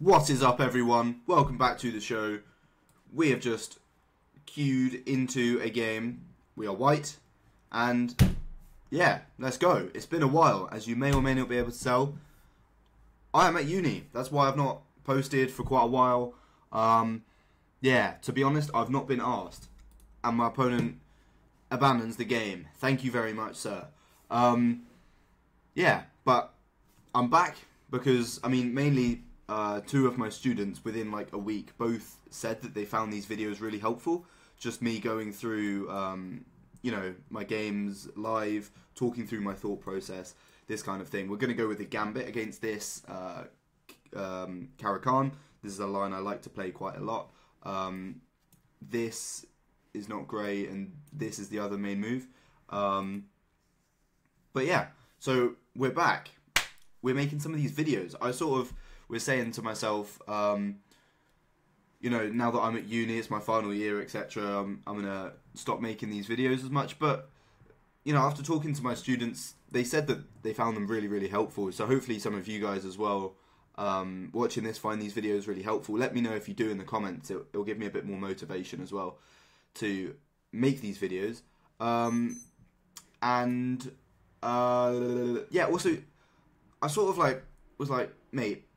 What is up, everyone? Welcome back to the show. We have just queued into a game. We are white, and yeah, let's go. It's been a while, as you may or may not be able to tell. I am at uni. That's why I've not posted for quite a while. Yeah, to be honest, I've not been asked, and my opponent abandons the game. Thank you very much, sir. Yeah, but I'm back because, mainly two of my students within like a week both said that they found these videos really helpful. Just me going through, my games live, talking through my thought process, this kind of thing. We're going to go with a gambit against this Caracan. This is a line I like to play quite a lot. This is not great, and this is the other main move. But yeah, so we're back. We're making some of these videos. I sort of was saying to myself, now that I'm at uni, it's my final year, etc. I'm gonna stop making these videos as much. But after talking to my students, they said that they found them really, really helpful. So hopefully some of you guys as well, watching this, find these videos really helpful. Let me know if you do in the comments. It'll give me a bit more motivation as well to make these videos. Yeah, also, I sort of was like, mate,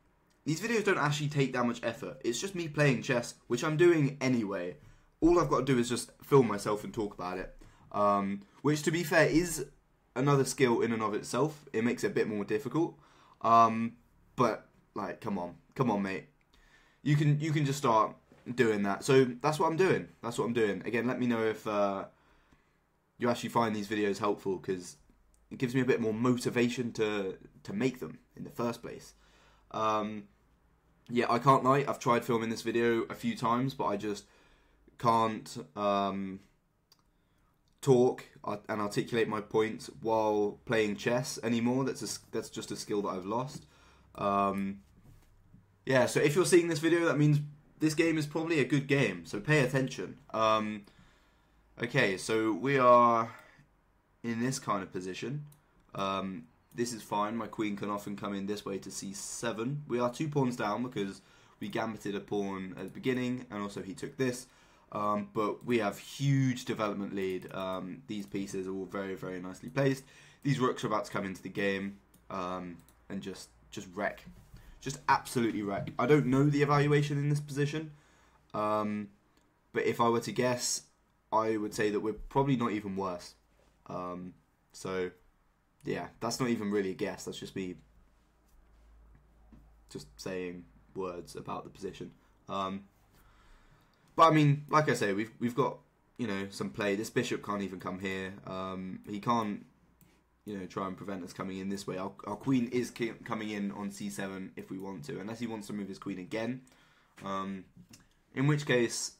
these videos don't actually take that much effort. It's just me playing chess, which I'm doing anyway. All I've got to do is just film myself and talk about it. Which, to be fair, is another skill in and of itself. It makes it a bit more difficult. But, like, come on, mate. You can just start doing that. So that's what I'm doing. Again, let me know if you actually find these videos helpful, because it gives me a bit more motivation to make them in the first place. Yeah, I can't lie, I've tried filming this video a few times, but I just can't talk and articulate my points while playing chess anymore. That's just a skill that I've lost. Yeah, so if you're seeing this video, that means this game is probably a good game, so pay attention. Okay, so we are in this kind of position. This is fine. My queen can often come in this way to c7. We are 2 pawns down because we gambited a pawn at the beginning, and also he took this. But we have huge development lead. These pieces are all very, very nicely placed. These rooks are about to come into the game and just wreck. Just absolutely wreck. I don't know the evaluation in this position, but if I were to guess, I would say that we're probably not even worse. So yeah, that's not even really a guess. That's just me just saying words about the position. But I mean, like I say, we've got some play. This bishop can't even come here. He can't try and prevent us coming in this way. Our queen is coming in on c7 if we want to, unless he wants to move his queen again. In which case,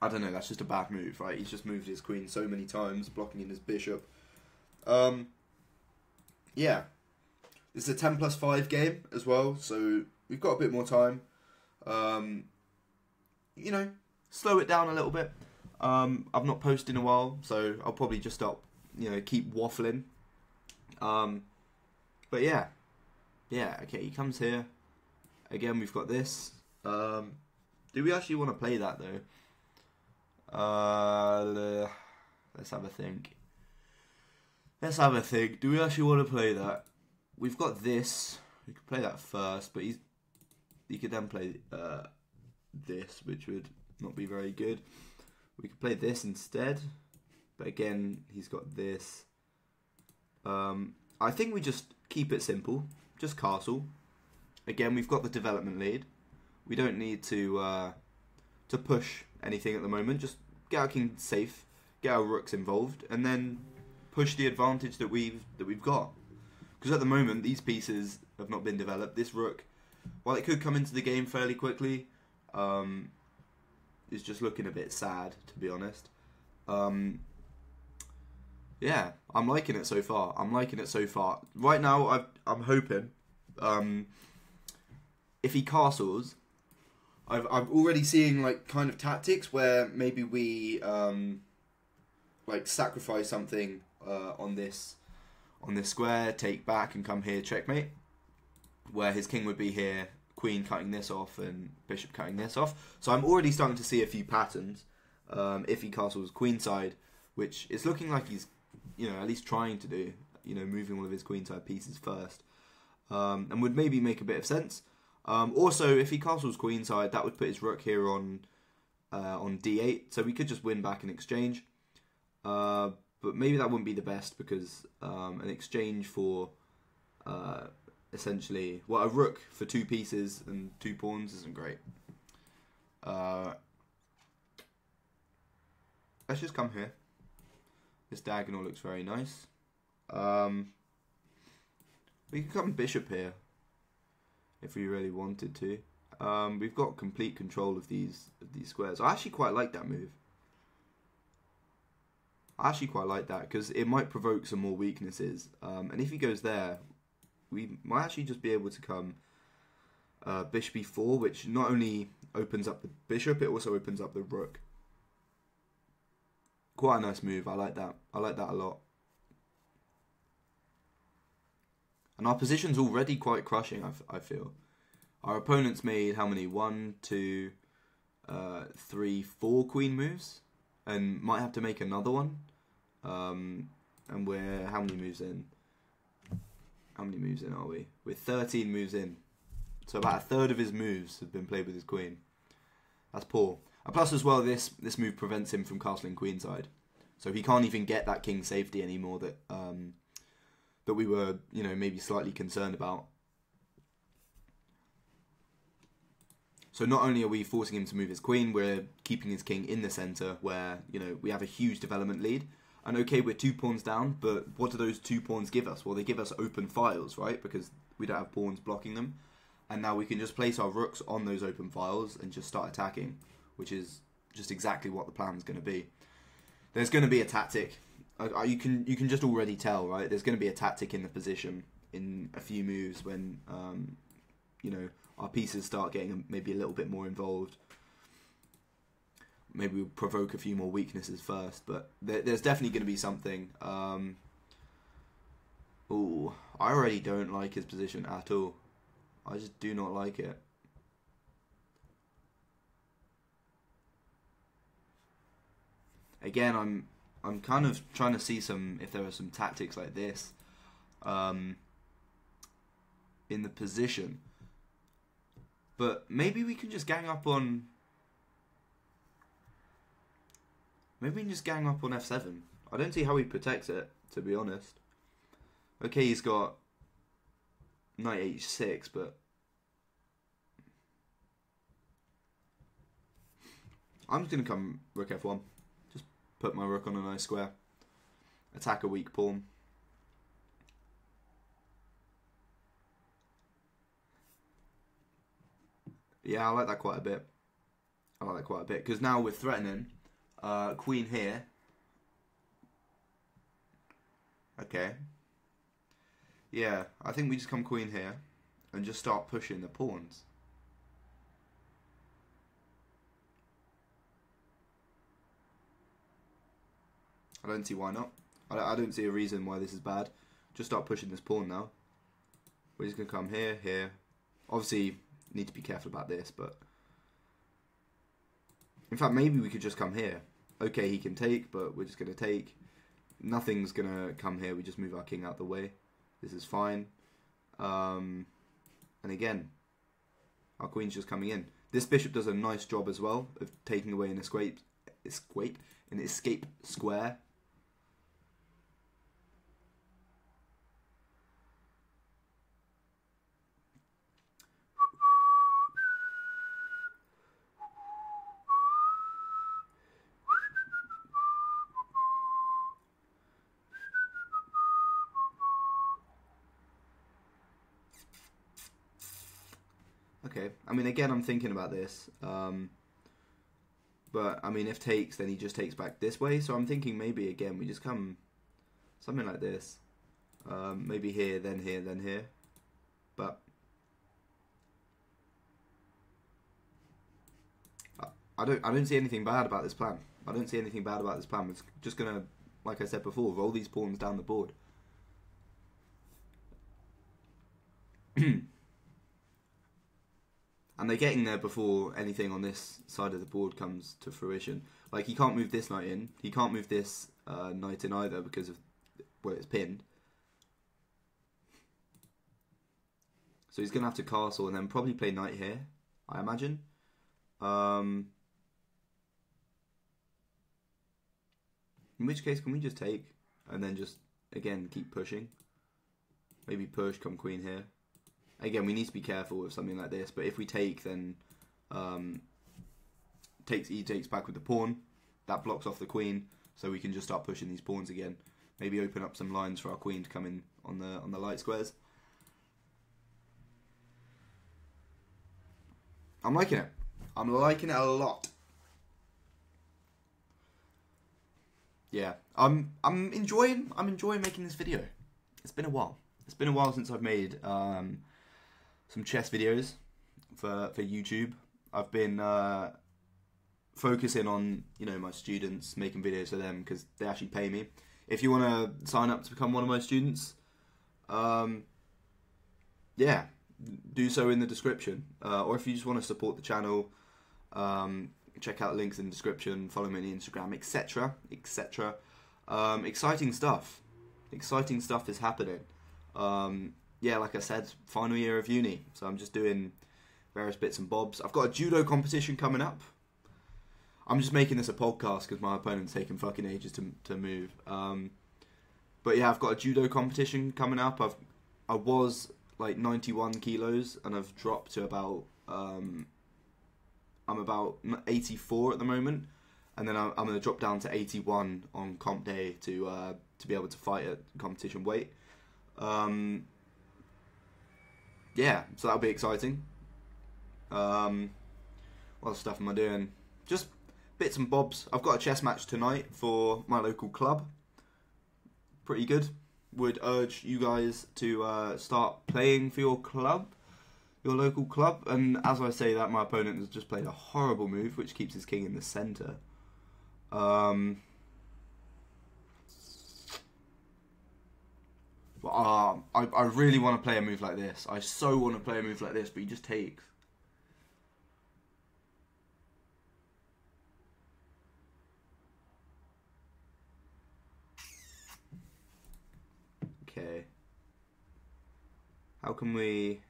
I don't know. That's just a bad move, right? He's just moved his queen so many times, blocking in his bishop. Yeah, this is a 10+5 game as well, so we've got a bit more time. Slow it down a little bit. I've not posted in a while, so I'll probably just stop, keep waffling. But yeah, okay, he comes here. Again, we've got this. Do we actually want to play that, though? Let's have a think. Do we actually want to play that? We've got this. We could play that first, but he could then play this, which would not be very good. We could play this instead, but again, he's got this. I think we just keep it simple. Just castle. Again, we've got the development lead. We don't need to push anything at the moment. Just get our king safe, get our rooks involved, and then push the advantage that we've got. Because at the moment, these pieces have not been developed. This rook, while it could come into the game fairly quickly, is just looking a bit sad, to be honest. Yeah, I'm liking it so far. Right now, I'm hoping, if he castles, I'm already seeing like kind of tactics where maybe we like sacrifice something on this square, take back, and come here, checkmate. Where his king would be here, queen cutting this off and bishop cutting this off. So I'm already starting to see a few patterns. If he castles queenside, which is looking like he's, you know, at least trying to do, you know, moving all of his queenside pieces first, and would maybe make a bit of sense. Also, if he castles queenside, that would put his rook here on d8, so we could just win back in exchange. But maybe that wouldn't be the best, because an exchange for essentially, well, a rook for 2 pieces and 2 pawns isn't great. Let's just come here. This diagonal looks very nice. We could come bishop here if we really wanted to. We've got complete control of these squares. I actually quite like that move. I actually quite like that, because it might provoke some more weaknesses. And if he goes there, we might actually just be able to come bishop e4, which not only opens up the bishop, it also opens up the rook. Quite a nice move. I like that. I like that a lot. And our position's already quite crushing, I feel. Our opponent's made how many? 1, 2, 3, 4 queen moves, and might have to make another one. And we're how many moves in? How many moves in are we? We're 13 moves in. So about a third of his moves have been played with his queen. That's poor. And plus as well, this move prevents him from castling queenside. So he can't even get that king safety anymore that that we were, you know, maybe slightly concerned about. So not only are we forcing him to move his queen, we're keeping his king in the centre where, you know, we have a huge development lead. And okay, we're 2 pawns down, but what do those 2 pawns give us? Well, they give us open files, right? Because we don't have pawns blocking them. And now we can just place our rooks on those open files and just start attacking, which is just exactly what the plan is going to be. There's going to be a tactic. You can just already tell, right? There's going to be a tactic in the position in a few moves when, you know, our pieces start getting maybe a little bit more involved. Maybe we'll provoke a few more weaknesses first, but there's definitely going to be something. Ooh, I already don't like his position at all. I just do not like it. Again, I'm kind of trying to see if there are some tactics like this in the position. But maybe we can just gang up on... Maybe we can just gang up on f7. I don't see how he protects it, to be honest. Okay, he's got knight h6, but... I'm just going to come rook f1. Just put my rook on a nice square. Attack a weak pawn. Yeah, I like that quite a bit. I like that quite a bit, because now we're threatening queen here. Okay. Yeah, I think we just come queen here and just start pushing the pawns. I don't see why not. I don't see a reason why this is bad. Just start pushing this pawn now. We're just going to come here, here. Obviously, need to be careful about this, but... In fact, maybe we could just come here. Okay, he can take, but we're just going to take. Nothing's going to come here. We just move our king out the way. This is fine. And again, our queen's just coming in. This bishop does a nice job as well of taking away an escape square. Okay, I mean, again, I'm thinking about this. But, I mean, if takes, then he just takes back this way. So I'm thinking maybe, again, we just come something like this. Maybe here, then here, then here. But I don't see anything bad about this plan. I don't see anything bad about this plan. It's just going to, like I said before, roll these pawns down the board. And they're getting there before anything on this side of the board comes to fruition. Like, he can't move this knight in. He can't move this knight in either because of where it's pinned. So he's going to have to castle and then probably play knight here, I imagine. In which case, can we just take and then just, again, keep pushing? Maybe push, come queen here. Again, we need to be careful with something like this, but if we take, then he takes back with the pawn. That blocks off the queen, so we can just start pushing these pawns again. Maybe open up some lines for our queen to come in on the light squares. I'm liking it. I'm liking it a lot. Yeah, I'm enjoying making this video. It's been a while. It's been a while since I've made some chess videos for YouTube. I've been focusing on, you know, my students, making videos for them because they actually pay me. If you want to sign up to become one of my students, yeah, do so in the description. Or if you just want to support the channel, check out links in the description, follow me on Instagram, etc, etc. Exciting stuff. Exciting stuff is happening. Yeah, like I said, final year of uni, so I'm just doing various bits and bobs. I've got a judo competition coming up. I'm just making this a podcast because my opponent's taking fucking ages to move. But yeah, I've got a judo competition coming up. I was like 91 kilos and I've dropped to about I'm about 84 at the moment, and then I'm going to drop down to 81 on comp day to be able to fight at competition weight. Yeah, so that'll be exciting. What other stuff am I doing? Just bits and bobs. I've got a chess match tonight for my local club. Pretty good. Would urge you guys to start playing for your club, your local club. And as I say that, my opponent has just played a horrible move, which keeps his king in the centre. I really want to play a move like this. I so want to play a move like this, but he just takes. Okay. How can we...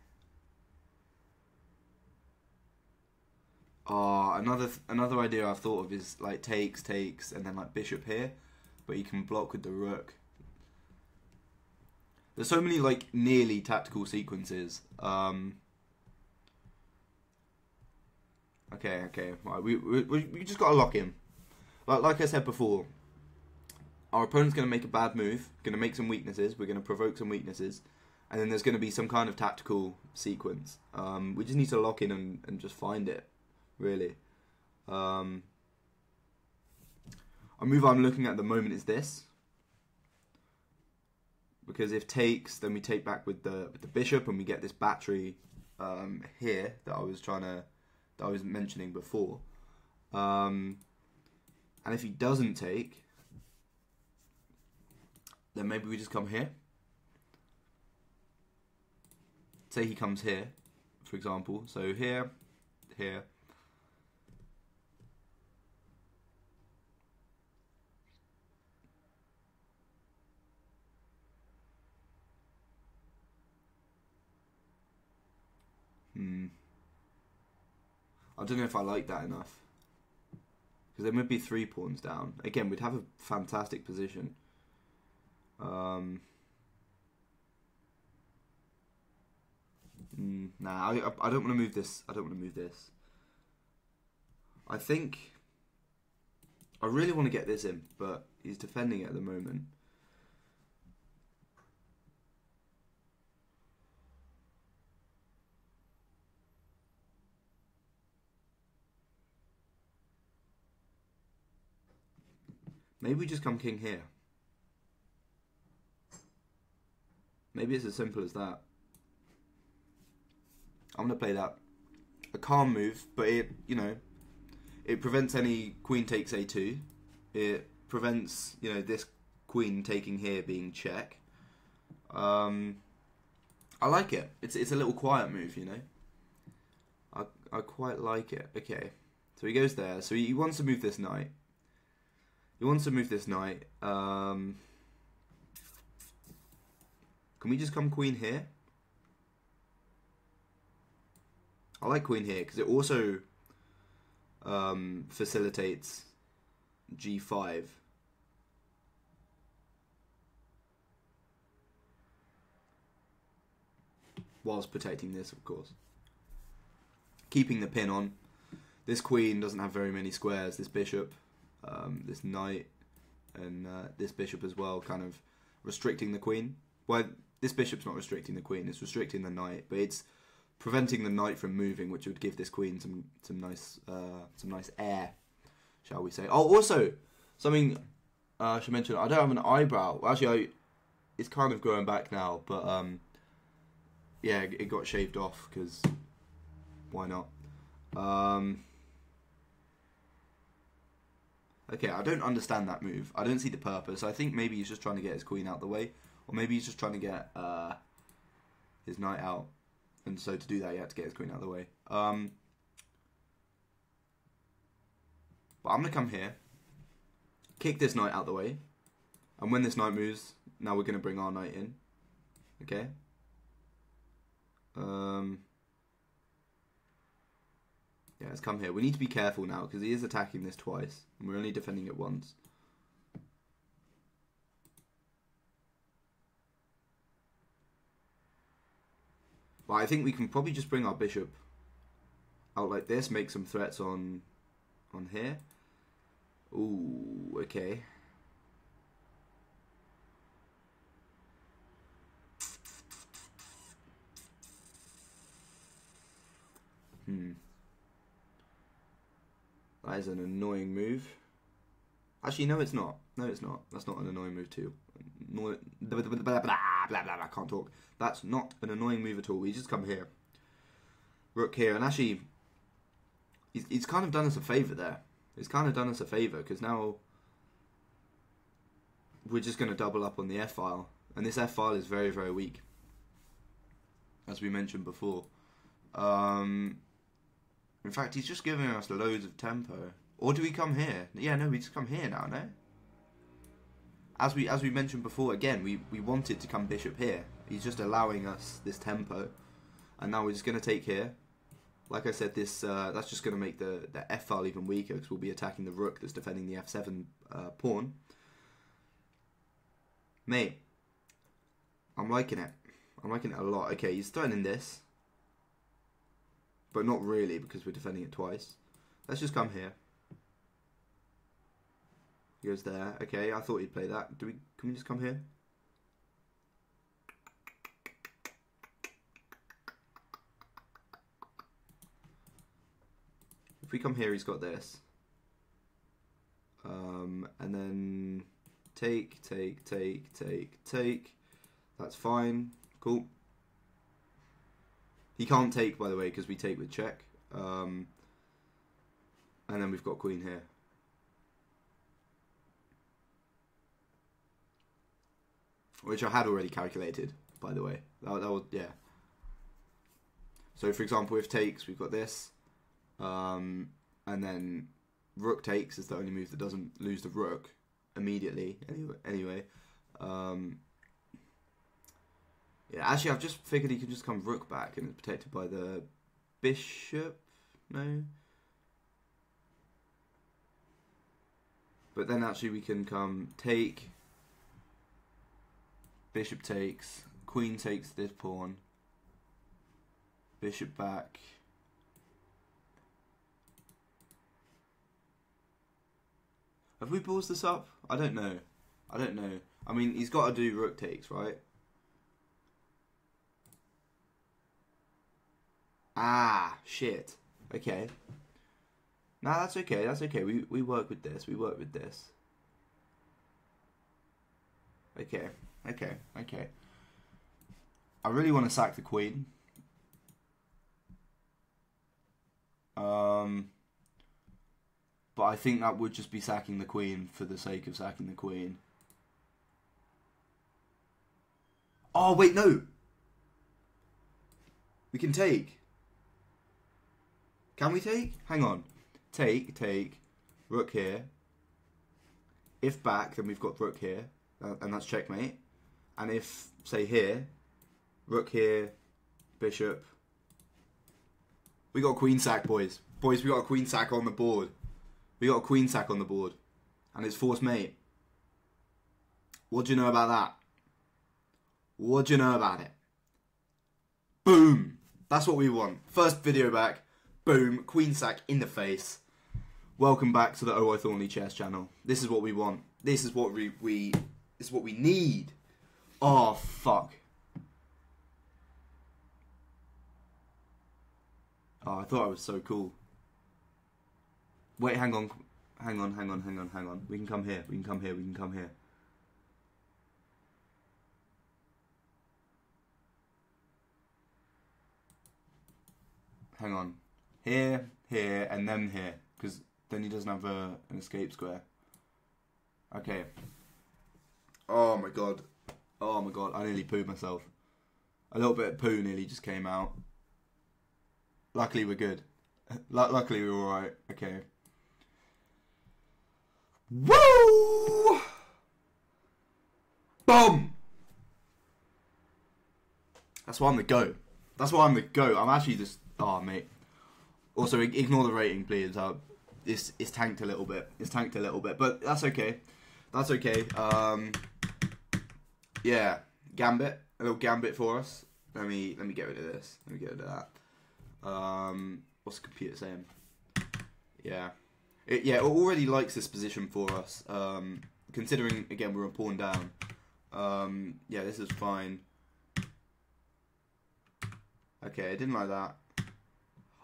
another idea I've thought of is like takes, and then like bishop here, but you can block with the rook. There's so many like nearly tactical sequences. Okay, right. We just gotta lock in. Like I said before, our opponent's gonna make a bad move, gonna make some weaknesses. We're gonna provoke some weaknesses, and then there's gonna be some kind of tactical sequence. We just need to lock in and just find it, really. A move I'm looking at the moment is this. Because if takes, then we take back with the bishop, and we get this battery here that I was mentioning before. And if he doesn't take, then maybe we just come here. Say he comes here, for example. So here, here. I don't know if I like that enough. Because there would be 3 pawns down. Again, we'd have a fantastic position. Nah, I don't want to move this. I don't want to move this. I think... I really want to get this in, but he's defending it at the moment. Maybe we just come king here. Maybe it's as simple as that. I'm going to play that. A calm move, but it, you know, it prevents any queen takes a2. It prevents, you know, this queen taking here being check. I like it. It's a little quiet move, you know. I quite like it. Okay, so he goes there. So he wants to move this knight. He wants to move this knight. Can we just come queen here? I like queen here because it also facilitates g5. Whilst protecting this, of course. Keeping the pin on. This queen doesn't have very many squares. This bishop, this knight, and this bishop as well, kind of restricting the queen. Well, this bishop's not restricting the queen, it's restricting the knight, but it's preventing the knight from moving, which would give this queen some nice air, shall we say. Oh, also, something I should mention, I don't have an eyebrow. Well, actually, it's kind of growing back now, but yeah, it got shaved off, because why not? Okay, I don't understand that move. I don't see the purpose. I think maybe he's just trying to get his queen out the way. Or maybe he's just trying to get his knight out. And so to do that, he had to get his queen out of the way. But I'm going to come here. Kick this knight out the way. And when this knight moves, now we're going to bring our knight in. Okay? Yeah, let's come here. We need to be careful now because he is attacking this twice and we're only defending it once. But I think we can probably just bring our bishop out like this, make some threats on here. Ooh, okay. That is an annoying move. Actually, no, it's not. No, it's not. That's not an annoying move too. Blah, blah, blah, blah, I can't talk. That's not an annoying move at all. We just come here. Rook here. And actually, he's kind of done us a favour there. He's kind of done us a favour because now we're just going to double up on the f-file. And this f-file is very, very weak. As we mentioned before. In fact, he's just giving us loads of tempo. Or do we come here? Yeah, no, we just come here now, no? As we mentioned before, again, we wanted to come bishop here. He's just allowing us this tempo. And now we're just going to take here. Like I said, this that's just going to make the f-file even weaker because we'll be attacking the rook that's defending the f7 pawn. Mate, I'm liking it. I'm liking it a lot. Okay, he's threatening this. But not really, because we're defending it twice. Let's just come here. He goes there. Okay, I thought he'd play that. Can we just come here? If we come here, he's got this. And then take. That's fine. Cool. He can't take, by the way, because we take with check. And then we've got queen here. Which I had already calculated, by the way. That was, yeah. So, for example, if takes, we've got this. And then rook takes is the only move that doesn't lose the rook immediately. Anyway. Yeah, actually, I've just figured he can just come rook back and it's protected by the bishop. No? But then actually we can come take, bishop takes, queen takes this pawn, bishop back. Have we paused this up? I don't know. I mean, he's got to do rook takes, right? Ah, shit. Okay. Nah, that's okay. That's okay. We work with this. Okay. I really want to sack the queen. But I think that would just be sacking the queen for the sake of sacking the queen. Oh, wait, no. We can take. Can we take? Hang on. Take, rook here. If back, then we've got rook here, and that's checkmate. And if, say here, rook here, bishop. We got a queen sack, boys. Boys, we got a queen sack on the board. We got a queen sack on the board. And it's forced mate. What do you know about that? What do you know about it? Boom. That's what we want. First video back. Boom. Queen sack in the face. Welcome back to the Oh I Thornley Chess channel. This is what we want. This is what this is what we need. Oh fuck. Oh, I thought I was so cool. Wait, hang on. Hang on. We can come here. We can come here. Hang on. Here, and then here. Because then he doesn't have an escape square. Okay. Oh my god. I nearly pooed myself. A little bit of poo nearly just came out. Luckily we're good. Luckily we're alright. Okay. Woo! Boom! That's why I'm the GOAT. I'm actually just... Oh, mate. Also, ignore the rating, please. It's tanked a little bit. But that's okay. Yeah. Gambit. A little gambit for us. Let me get rid of this. Let me get rid of that. What's the computer saying? Yeah. It already likes this position for us. Considering, again, we're a pawn down. Yeah, this is fine. Okay, I didn't like that.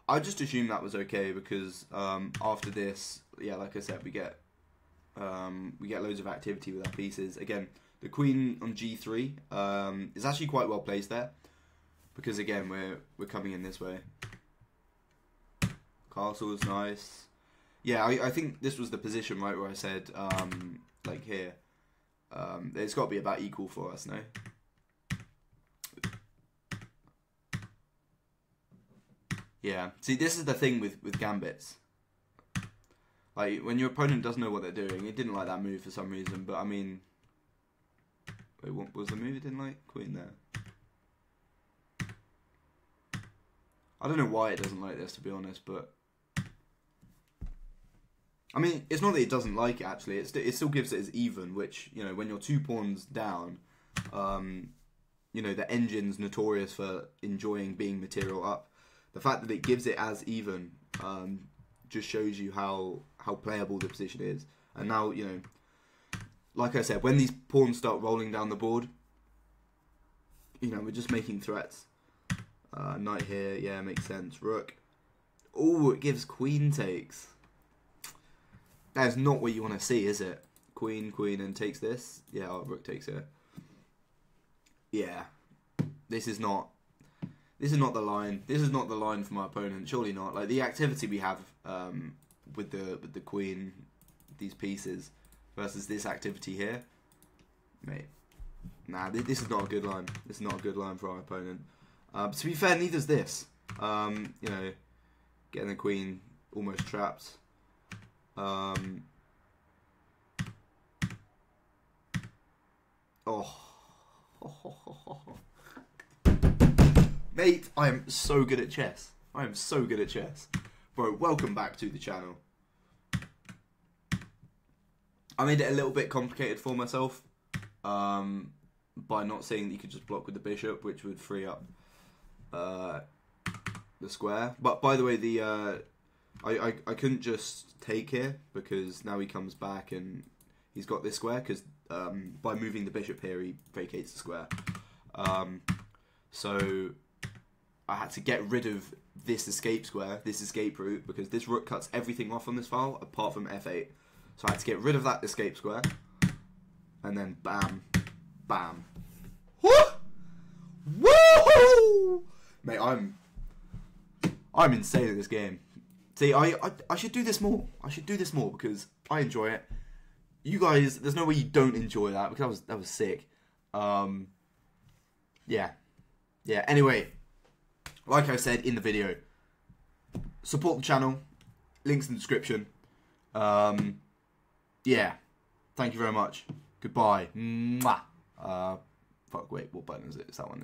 I just assumed that was okay because after this, yeah, like I said, we get loads of activity with our pieces. Again, the queen on g3 is actually quite well placed there because again we're coming in this way. Castle is nice. Yeah, I think this was the position right where I said like here. It's got to be about equal for us, no? Yeah. See, this is the thing with gambits. Like, when your opponent doesn't know what they're doing, it didn't like that move for some reason, but I mean... Wait, what was the move it didn't like? Queen there. I don't know why it doesn't like this, to be honest, but... I mean, it's not that it doesn't like it, actually. It still gives it as even, which, you know, when you're 2 pawns down, you know, the engine's notorious for enjoying being material up. The fact that it gives it as even just shows you how playable the position is. And now, you know, like I said, when these pawns start rolling down the board, you know, we're just making threats. Knight here, yeah, makes sense. Rook. Oh, it gives queen takes. That is not what you want to see, is it? Queen, and takes this. Yeah, oh, rook takes it. Yeah. This is not the line. This is not the line for my opponent. Surely not. Like the activity we have with the queen, these pieces, versus this activity here, mate. Nah, this is not a good line. This is not a good line for our opponent. To be fair, neither's this. You know, getting the queen almost trapped. Mate, I am so good at chess. Bro, welcome back to the channel. I made it a little bit complicated for myself by not saying that you could just block with the bishop, which would free up the square. But by the way, I couldn't just take here because now he comes back and he's got this square because by moving the bishop here he vacates the square. So I had to get rid of this escape square, this escape route, because this rook cuts everything off on this file apart from f8. So I had to get rid of that escape square and then bam, bam. Woohoo! Mate, I'm insane at this game. See, I should do this more. I should do this more because I enjoy it. You guys, there's no way you don't enjoy that because that was sick. Yeah. Anyway, like I said in the video, support the channel. Links in the description. Yeah. Thank you very much. Goodbye. Mwah. Fuck, wait, what button is it? It's that one.